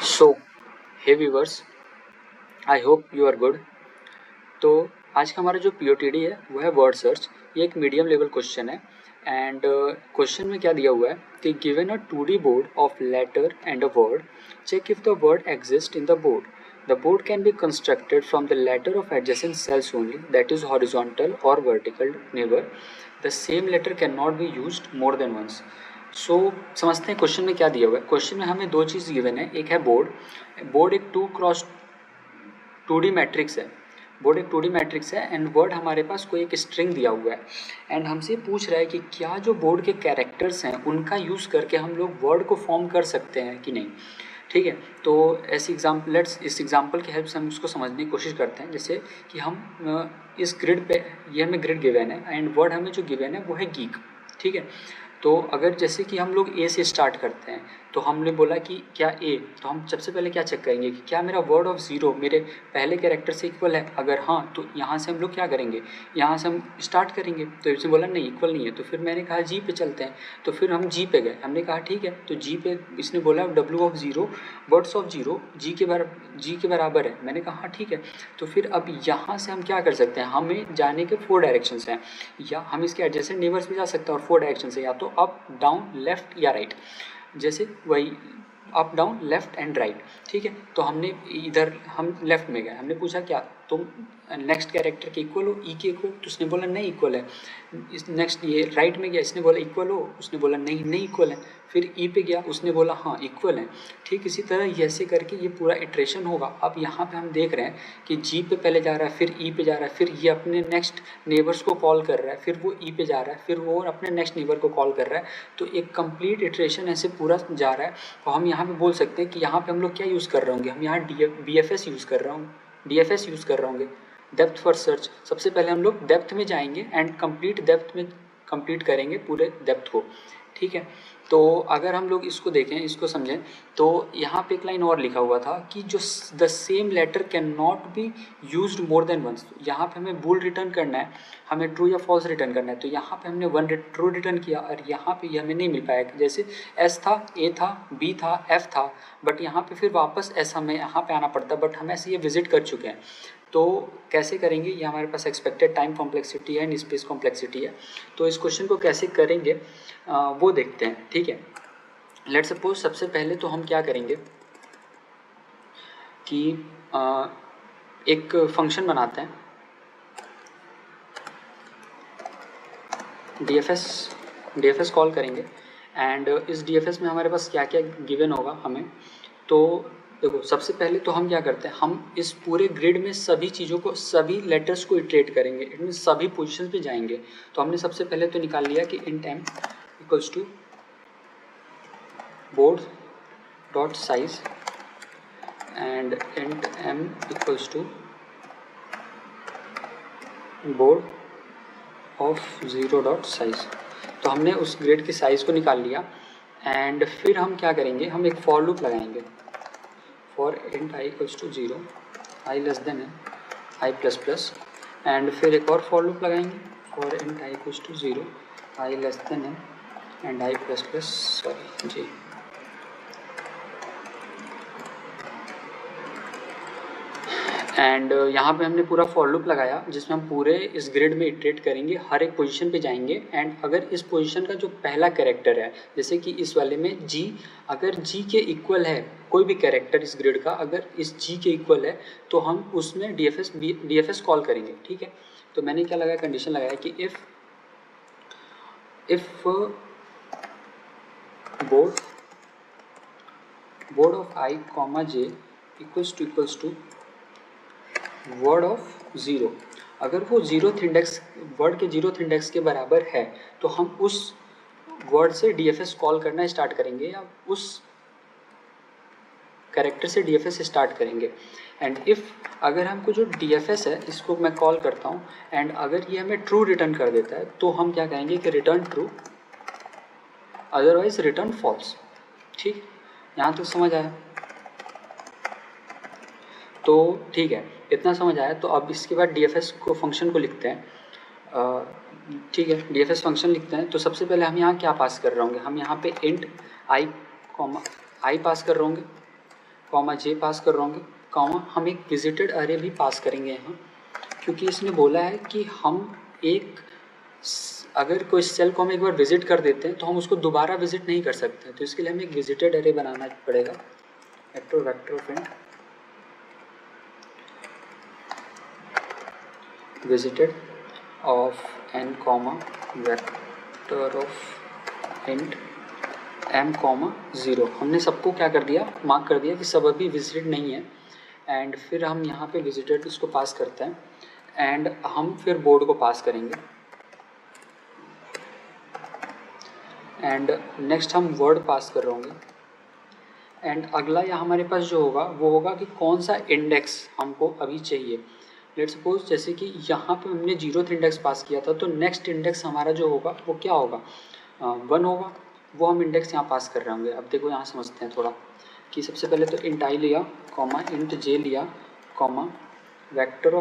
So hey viewers, I hope you are good. तो आज का हमारा जो पीओटीडी है वो है वर्ड सर्च। ये एक मीडियम लेवल क्वेश्चन है एंड क्वेश्चन में क्या दिया हुआ है कि given a 2D board of letter and a word, check if the word exist in the board. The board can be constructed from the letter of adjacent cells only, that is horizontal और vertical neighbour. The same letter can not be used more than once. So समझते हैं question में क्या दिया हुआ है। Question में हमें दो चीज़ गिवन है, एक है बोर्ड। बोर्ड एक 2D मैट्रिक्स है। बोर्ड एक 2D मैट्रिक्स है एंड वर्ड हमारे पास कोई एक स्ट्रिंग दिया हुआ है एंड हमसे पूछ रहा है कि क्या जो बोर्ड के कैरेक्टर्स हैं उनका यूज़ करके हम लोग वर्ड को फॉर्म कर सकते हैं कि नहीं। ठीक है, तो ऐसी एग्जाम्पल इस एग्जाम्पल की हेल्प से हम उसको समझने की कोशिश करते हैं। जैसे कि हम इस ग्रिड पे, ये हमें ग्रिड गिवन है एंड वर्ड हमें जो गिवन है वो है गीक। ठीक है, तो अगर जैसे कि हम लोग ए से स्टार्ट करते हैं तो हमने बोला कि क्या ए, तो हम सबसे पहले क्या चेक करेंगे कि क्या मेरा वर्ड ऑफ ज़ीरो मेरे पहले कैरेक्टर से इक्वल है। अगर हाँ तो यहाँ से हम लोग क्या करेंगे, यहाँ से हम स्टार्ट करेंगे। तो इसने बोला नहीं, इक्वल नहीं है। तो फिर मैंने कहा जी पे चलते हैं, तो फिर हम जी पे गए। हमने कहा ठीक है, तो जी पे इसने बोला W of zero, words of zero G के बराबर है। मैंने कहा हाँ ठीक है। तो फिर अब यहाँ से हम क्या कर सकते हैं, हमें जाने के 4 डायरेक्शंस हैं, या हम इसके एडजेसेंट नेबर्स भी जा सकते हैं और 4 डायरेक्शन से, या तो अप डाउन लेफ्ट या राइट। जैसे वही up down left and right. ठीक है, तो हमने इधर हम लेफ्ट में गए, हमने पूछा क्या तुम नेक्स्ट कैरेक्टर के इक्वल हो, ई के इक्वल, तो उसने बोला नहीं इक्वल है। इस नेक्स्ट ये राइट में गया, इसने बोला इक्वल हो, उसने बोला नहीं नहीं इक्वल है। फिर ई पे गया, उसने बोला हाँ इक्वल है। ठीक इसी तरह ऐसे करके ये पूरा इटरेशन होगा। अब यहाँ पे हम देख रहे हैं कि जी पे पहले जा रहा है, फिर ई पे जा रहा है, फिर ये अपने नेक्स्ट नेबर्स को कॉल कर रहा है, फिर वो ई पे जा रहा है, फिर वो अपने नेक्स्ट नेबर को कॉल कर रहा है। तो एक कंप्लीट इटरेशन ऐसे पूरा जा रहा है। तो हम यहाँ पे बोल सकते हैं कि यहाँ पे हम लोग क्या यूज़ कर रहे होंगे, हम यहाँ BFS यूज़ कर रहे होंगे, DFS यूज़ कर रहे होंगे, डेप्थ फर्स्ट सर्च। सबसे पहले हम लोग डेप्थ में जाएंगे एंड कंप्लीट डेप्थ में कंप्लीट करेंगे पूरे डेप्थ को। ठीक है, तो अगर हम लोग इसको देखें, इसको समझें, तो यहाँ पे एक लाइन और लिखा हुआ था कि जो the same letter can not be used more than once. यहाँ पे हमें बूल रिटर्न करना है, हमें ट्रू या फॉल्स रिटर्न करना है। तो यहाँ पे हमने वन ट्रू रिटर्न किया और यहाँ पे ये हमें नहीं मिल पाया। जैसे एस था, ए था, बी था, एफ था, बट यहाँ पे फिर वापस एस हमें यहाँ पे आना पड़ता, बट हम ऐसे ये विजिट कर चुके हैं। तो कैसे करेंगे, ये हमारे पास एक्सपेक्टेड टाइम कॉम्प्लेक्सिटी है एंड स्पेस कॉम्प्लेक्सिटी है। तो इस क्वेश्चन को कैसे करेंगे वो देखते हैं। ठीक है, लेट सपोज सबसे पहले तो हम क्या करेंगे कि एक फंक्शन बनाते हैं, DFS कॉल करेंगे एंड इस DFS में हमारे पास क्या क्या गिवन होगा हमें। तो देखो सबसे पहले तो हम क्या करते हैं, हम इस पूरे ग्रिड में सभी चीज़ों को, सभी लेटर्स को इटरेट करेंगे, इट मीन सभी पोजीशन पे जाएंगे। तो हमने सबसे पहले तो निकाल लिया कि int m equals to board dot size and int m equals to board of zero dot size. तो हमने उस ग्रिड की साइज़ को निकाल लिया एंड फिर हम क्या करेंगे, हम एक फॉर लूप लगाएंगे for int i equals to 0, i less than i plus plus, and फिर एक और फॉर लूप लगाएंगे for int i equals to 0, i less than and i plus plus, sorry जी। एंड यहाँ पे हमने पूरा फॉर लूप लगाया जिसमें हम पूरे इस ग्रिड में इटरेट करेंगे, हर एक पोजीशन पे जाएंगे एंड अगर इस पोजीशन का जो पहला कैरेक्टर है, जैसे कि इस वाले में G, अगर G के इक्वल है कोई भी कैरेक्टर इस ग्रिड का, अगर इस G के इक्वल है तो हम उसमें DFS कॉल करेंगे। ठीक है, तो मैंने क्या लगाया, कंडीशन लगाया कि if board of i comma j equals to word of zero, अगर वो ज़ीरोथ इंडेक्स, वर्ड के ज़ीरोथ इंडेक्स के बराबर है तो हम उस वर्ड से DFS कॉल करना स्टार्ट करेंगे या उस कैरेक्टर से DFS स्टार्ट करेंगे। एंड इफ़ अगर हमको जो DFS है इसको मैं कॉल करता हूँ एंड अगर ये हमें ट्रू रिटर्न कर देता है तो हम क्या कहेंगे कि return true, otherwise return false. ठीक, यहाँ तक समझ आया? तो ठीक है, इतना समझ आया। तो अब इसके बाद DFS को फंक्शन को लिखते हैं। ठीक है, DFS फंक्शन लिखते हैं। तो सबसे पहले हम यहाँ क्या पास कर रहे होंगे, हम यहाँ पे int i पास कर रहे होंगे कॉमा जे पास कर रहे होंगे, कॉमा हम एक विजिटेड अरे भी पास करेंगे यहाँ, क्योंकि इसने बोला है कि हम एक अगर कोई सेल को हम एक बार विजिट कर देते हैं तो हम उसको दोबारा विजिट नहीं कर सकते, तो इसके लिए हमें एक विजिटेड अरे बनाना पड़ेगा। Vector of int visited of n comma vector of int m comma 0। हमने सबको क्या कर दिया, मार्क कर दिया कि सब अभी विजिटेड नहीं है, एंड फिर हम यहाँ पे विजिटेड इसको पास करते हैं, एंड हम फिर बोर्ड को पास करेंगे, एंड नेक्स्ट हम वर्ड पास कर रहे होंगे, एंड अगला या हमारे पास जो होगा वो होगा कि कौन सा इंडेक्स हमको अभी चाहिए। लेट्स सपोज जैसे कि यहाँ पे हमने 0th इंडेक्स पास किया था, तो नेक्स्ट इंडेक्स हमारा जो होगा वो क्या होगा, 1 होगा, वो हम इंडेक्स यहाँ पास कर रहे होंगे। अब देखो यहाँ समझते हैं थोड़ा कि सबसे पहले तो इंट आई लिया, कॉमा इंट जे लिया, comma vector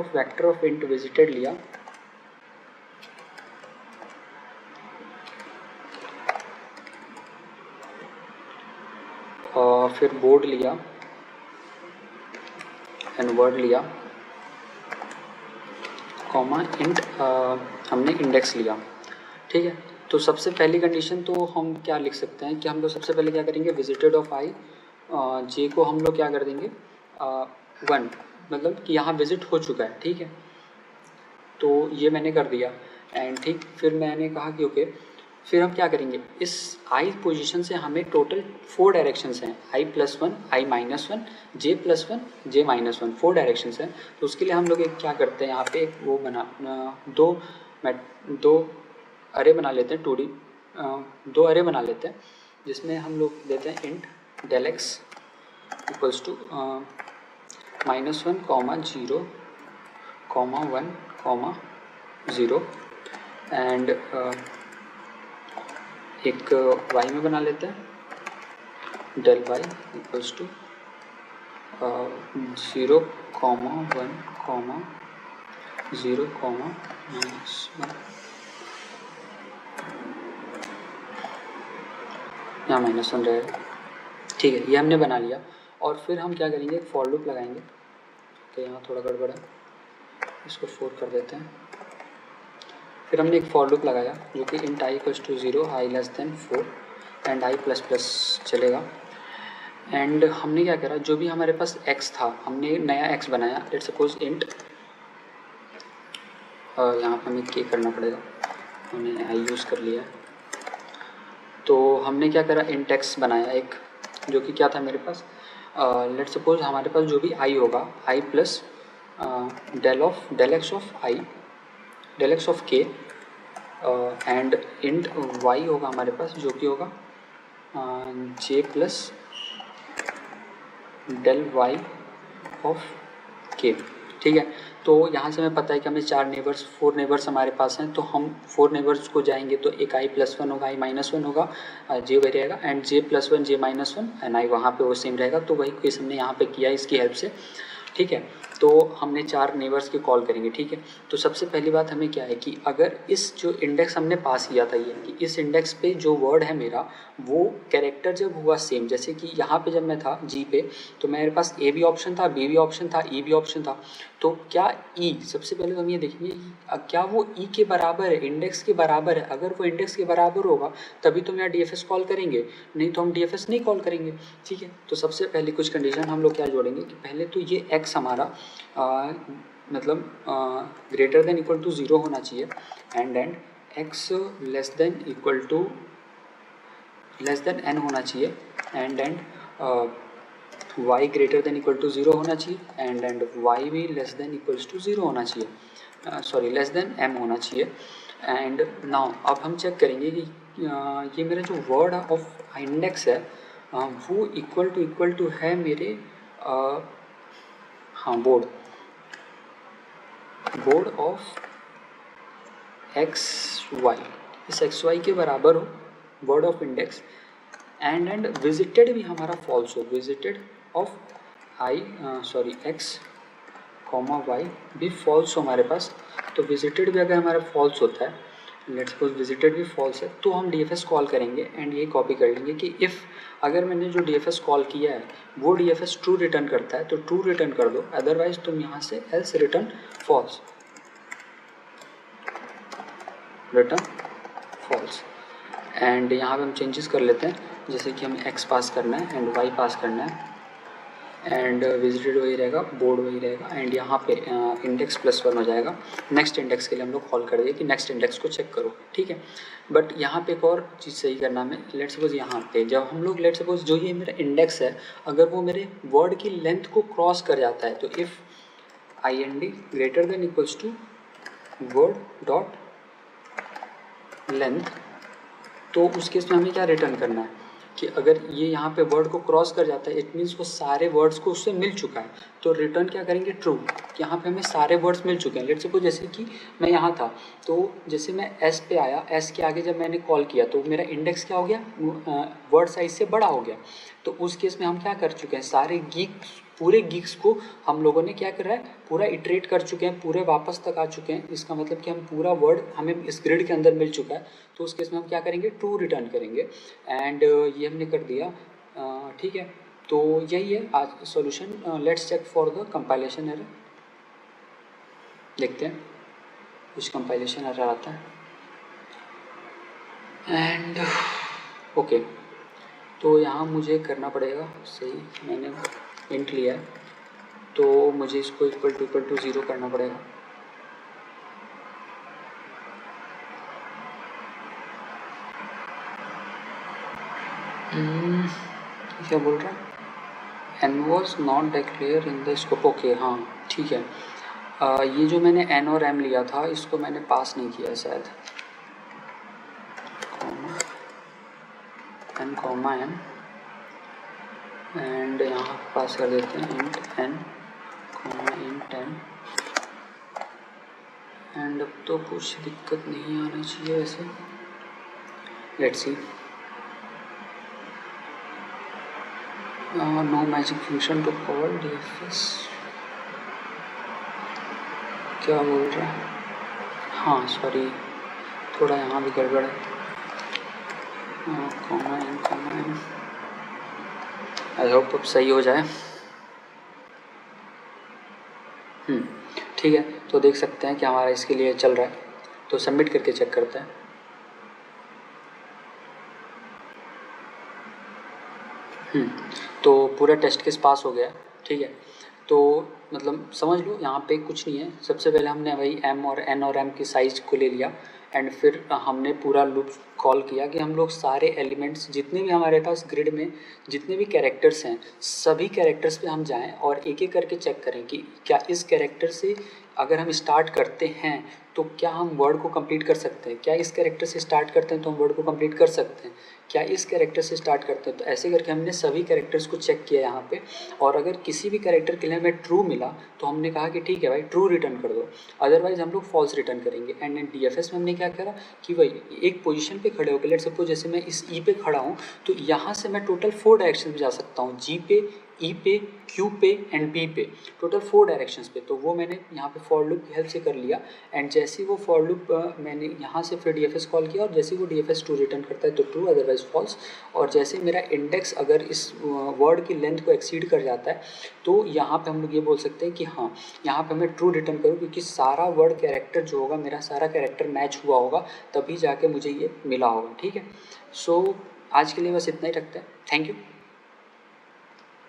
of int visited लिया, और फिर बोर्ड लिया एंड वर्ड लिया, कॉमा इंट हमने इंडेक्स लिया। ठीक है, तो सबसे पहली कंडीशन तो हम क्या लिख सकते हैं कि हम लोग सबसे पहले क्या करेंगे, विजिटेड ऑफ आई जे को हम लोग क्या कर देंगे 1, मतलब कि यहाँ विजिट हो चुका है। ठीक है, तो ये मैंने कर दिया, एंड ठीक फिर मैंने कहा कि ओके, फिर हम क्या करेंगे, इस आई पोजीशन से हमें टोटल 4 डायरेक्शंस हैं, i+1, i-1, j+1, j-1, 4 directions हैं। तो उसके लिए हम लोग एक क्या करते हैं, यहाँ पे एक वो दो अरे बना लेते हैं, 2D 2 अरे बना लेते हैं, जिसमें हम लोग देते हैं int del x equals to -1, 0, 1, 0, and एक y में बना लेते हैं del y इक्वल्स टू 0, 1, 0, -1, यहाँ -1 रहेगा। ठीक है, ये हमने बना लिया, और फिर हम क्या करेंगे, एक फॉर लूप लगाएंगे। तो यहाँ थोड़ा गड़बड़ है, इसको 4 कर देते हैं। फिर हमने एक फॉर लूप लगाया जो कि int i equals to 0, i<4 and i++ चलेगा, एंड हमने क्या करा, जो भी हमारे पास x था हमने नया x बनाया। लेट्स सपोज इंट यहाँ पर हमें k करना पड़ेगा, हमने i यूज़ कर लिया है, तो हमने क्या करा, इंट x बनाया एक, जो कि क्या था मेरे पास, लेट्स सपोज हमारे पास जो भी i होगा, i plus del x of k, and int y होगा हमारे पास, जो कि होगा j plus del y of k। ठीक है, तो यहाँ से हमें पता है कि हमें 4 नेबर्स हमारे पास हैं, तो हम 4 नेबर्स को जाएंगे तो एक i+1 होगा, i-1 होगा, j वही रहेगा, and j+1, j-1 and i वहाँ पे वो सेम रहेगा। तो वही केस हमने यहाँ पे किया इसकी हेल्प से। ठीक है, तो हमने 4 नेबर्स के कॉल करेंगे। ठीक है, तो सबसे पहली बात हमें क्या है कि अगर इस जो इंडेक्स हमने पास किया था, ये कि इस इंडेक्स पे जो वर्ड है मेरा, वो कैरेक्टर जब हुआ सेम, जैसे कि यहाँ पे जब मैं था जी पे, तो मेरे पास ए भी ऑप्शन था, बी भी ऑप्शन था, ई भी ऑप्शन था, तो क्या ई, सबसे पहले तो हम ये देखेंगे क्या वो ई के बराबर है, इंडेक्स के बराबर है। अगर वो इंडेक्स के बराबर होगा तभी तो हम यहाँ DFS कॉल करेंगे, नहीं तो हम DFS नहीं कॉल करेंगे। ठीक है, तो सबसे पहले कुछ कंडीशन हम लोग क्या जोड़ेंगे कि पहले तो ये x हमारा मतलब ग्रेटर देन इक्वल टू 0 होना चाहिए, and x less than equal to n होना चाहिए, and y greater than equal to 0 होना चाहिए, एंड y भी लेस देन इक्वल्स टू 0 होना चाहिए, सॉरी लेस देन m होना चाहिए। एंड नाउ अब हम चेक करेंगे कि ये मेरा जो वर्ड ऑफ इंडेक्स है वो इक्वल टू है मेरे हाँ बोर्ड ऑफ XY, इस XY के बराबर हो word of index, and visited भी हमारा फॉल्स हो, विजिटेड ऑफ X, Y भी फॉल्स हो हमारे पास। तो विजिटेड भी अगर हमारा फॉल्स होता है लेट्स सपोज विजिटेड भी फॉल्स है तो हम DFS कॉल करेंगे एंड ये कॉपी कर लेंगे कि इफ़ अगर मैंने जो DFS कॉल किया है वो DFS ट्रू रिटर्न करता है तो ट्रू रिटर्न कर दो, अदरवाइज तुम यहाँ से else return false, return false. And यहाँ पे हम चेंजेस कर लेते हैं, जैसे कि हमें x पास करना है एंड y पास करना है एंड विजिटेड वही रहेगा, बोर्ड वही रहेगा एंड यहाँ पे इंडेक्स +1 हो जाएगा। नेक्स्ट इंडेक्स के लिए हम लोग कॉल कर दिए कि नेक्स्ट इंडेक्स को चेक करो, ठीक है। बट यहाँ पे एक और चीज़ सही करना है, लेट्स सपोज यहाँ पे जब हम लोग लेट्स सपोज जो ये मेरा इंडेक्स है अगर वो मेरे वर्ड की लेंथ को क्रॉस कर जाता है तो if IND greater than equals to word dot length, तो उस केस में हमें क्या रिटर्न करना है कि अगर ये यहाँ पे वर्ड को क्रॉस कर जाता है इट मीन्स वो सारे वर्ड्स को उससे मिल चुका है, तो रिटर्न क्या करेंगे ट्रू, कि यहाँ पे हमें सारे वर्ड्स मिल चुके हैं। लेट्स सपोज जैसे कि मैं यहाँ था तो जैसे मैं S पे आया, S के आगे जब मैंने कॉल किया तो मेरा इंडेक्स क्या हो गया, वर्ड साइज से बड़ा हो गया। तो उस केस में हम क्या कर चुके हैं, सारे पूरे गिग्स को हम लोगों ने क्या कर रहा है पूरा इटरेट कर चुके हैं, पूरे वापस तक आ चुके हैं। इसका मतलब कि हम पूरा वर्ड हमें इस ग्रिड के अंदर मिल चुका है, तो उस केस में हम क्या करेंगे ट्रू रिटर्न करेंगे एंड ये हमने कर दिया, ठीक है। तो यही है आज solution. Let's check for the compilation error, देखते हैं कुछ कंपाइलेशन एरर आता है एंड ओके। तो यहाँ मुझे करना पड़ेगा, सही मैंने इंट लिया है तो मुझे इसको इक्वल टू 0 करना पड़ेगा। क्या बोल रहा है, n was not declare in the scope, okay हाँ ठीक है। ये जो मैंने n और m लिया था इसको मैंने पास नहीं किया शायद, n कॉमा m एंड यहाँ पास कर देते हैं int n comma int m and अब तो कुछ दिक्कत नहीं आना चाहिए वैसे। Let's see, no magic function to call DFS, क्या बोल रहा है, हाँ सॉरी थोड़ा यहाँ भी गड़बड़ है, कॉमा एन, आई होप अब सही हो जाए। ठीक है, तो देख सकते हैं कि हमारा इसके लिए चल रहा है, तो सबमिट करके चेक करते हैं। तो पूरा टेस्ट केस पास हो गया, ठीक है। तो मतलब समझ लो यहाँ पे कुछ नहीं है, सबसे पहले हमने वही m और n और m की साइज़ को ले लिया एंड फिर हमने पूरा लूप कॉल किया कि हम लोग सारे एलिमेंट्स जितने भी हमारे पास ग्रिड में जितने भी कैरेक्टर्स हैं सभी कैरेक्टर्स पे हम जाएं और एक एक करके चेक करें कि क्या इस कैरेक्टर से अगर हम स्टार्ट करते हैं तो क्या हम वर्ड को कंप्लीट कर सकते हैं, क्या इस कैरेक्टर से स्टार्ट करते हैं तो हम वर्ड को कंप्लीट कर सकते हैं, क्या इस कैरेक्टर से स्टार्ट करते हैं। तो ऐसे करके हमने सभी कैरेक्टर्स को चेक किया यहाँ पे, और अगर किसी भी कैरेक्टर के लिए हमें ट्रू मिला तो हमने कहा कि ठीक है भाई ट्रू रिटर्न कर दो, अदरवाइज हम लोग फॉल्स रिटर्न करेंगे। एंड DFS में हमने क्या करा कि भाई एक पोजीशन पे खड़े होकर, लेट्स सपोज जैसे मैं इस E पे खड़ा हूँ तो यहाँ से मैं टोटल 4 डायरेक्शन में जा सकता हूँ, G पे, E पे, Q पे एंड B पे, टोटल 4 डायरेक्शंस पे। तो वो मैंने यहाँ पे फॉर लूप की हेल्प से कर लिया एंड जैसे वो फॉर लूप मैंने यहाँ से फिर DFS कॉल किया और जैसे वो DFS ट्रू रिटर्न करता है तो ट्रू अदरवाइज फॉल्स। और जैसे मेरा इंडेक्स अगर इस वर्ड की लेंथ को एक्सीड कर जाता है तो यहाँ पे हम लोग ये बोल सकते हैं कि हाँ यहाँ पे हमें ट्रू रिटर्न करूँ, क्योंकि सारा वर्ड कैरेक्टर जो होगा मेरा सारा कैरेक्टर मैच हुआ होगा तभी जाके मुझे ये मिला होगा, ठीक है। सो आज के लिए बस इतना ही रखते हैं, थैंक यू।